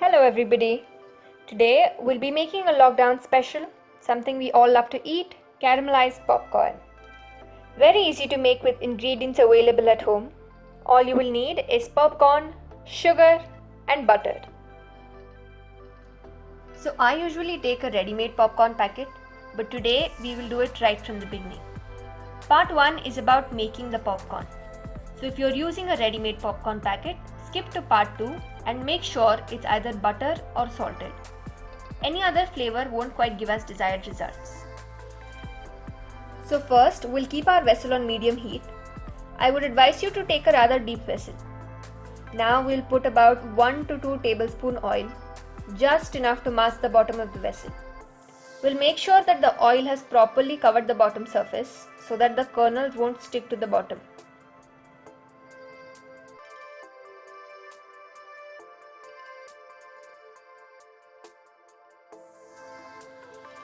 Hello everybody. Today we'll be making a lockdown special, something we all love to eat, caramelized popcorn. Very easy to make with ingredients available at home. All you will need is popcorn, sugar and butter. So I usually take a ready-made popcorn packet, but today we will do it right from the beginning. Part 1 is about making the popcorn. So if you're using a ready-made popcorn packet, skip to part 2 and make sure it's either butter or salted. Any other flavor won't quite give us desired results. So first, we'll keep our vessel on medium heat. I would advise you to take a rather deep vessel. Now we'll put about 1 to 2 tablespoon oil, just enough to mask the bottom of the vessel. We'll make sure that the oil has properly covered the bottom surface so that the kernels won't stick to the bottom.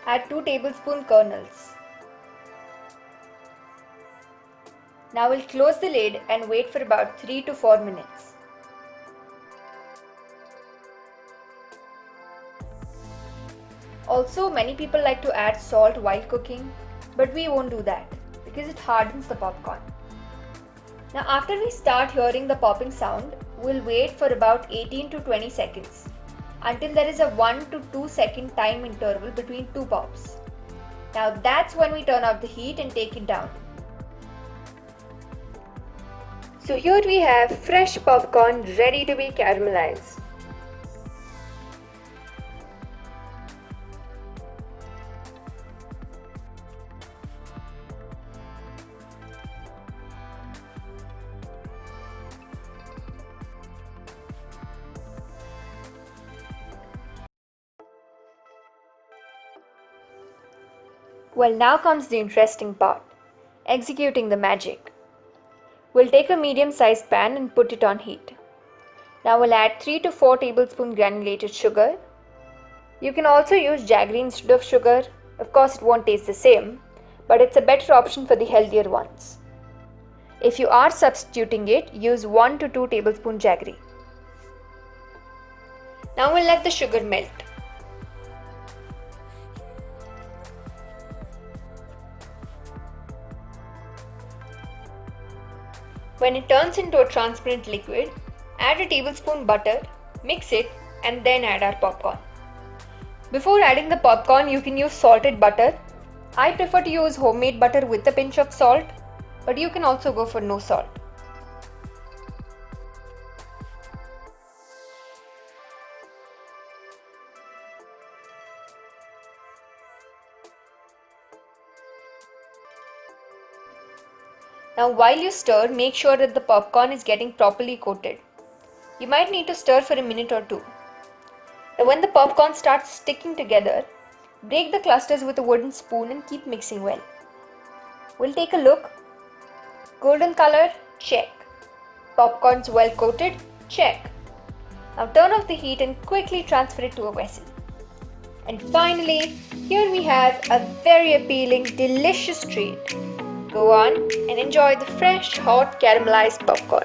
Add 2 tablespoon kernels. Now we'll close the lid and wait for about 3 to 4 minutes. Also, many people like to add salt while cooking, but we won't do that because it hardens the popcorn. Now after we start hearing the popping sound, we'll wait for about 18 to 20 seconds until there is a 1 to 2 second time interval between two pops. Now that's when we turn off the heat and take it down. So here we have fresh popcorn ready to be caramelized. Well, now comes the interesting part, executing the magic. We'll take a medium-sized pan and put it on heat. Now we'll add 3 to 4 tablespoons granulated sugar. You can also use jaggery instead of sugar. Of course, it won't taste the same, but it's a better option for the healthier ones. If you are substituting it, use 1 to 2 tablespoons jaggery. Now we'll let the sugar melt. When it turns into a transparent liquid, add a tablespoon butter, mix it, and then add our popcorn. Before adding the popcorn, you can use salted butter. I prefer to use homemade butter with a pinch of salt, but you can also go for no salt. Now while you stir, make sure that the popcorn is getting properly coated. You might need to stir for a minute or two. Now when the popcorn starts sticking together, break the clusters with a wooden spoon and keep mixing well. We'll take a look. Golden color, check. Popcorn's well coated, check. Now turn off the heat and quickly transfer it to a vessel. And finally, here we have a very appealing, delicious treat. Go on and enjoy the fresh, hot caramelized popcorn.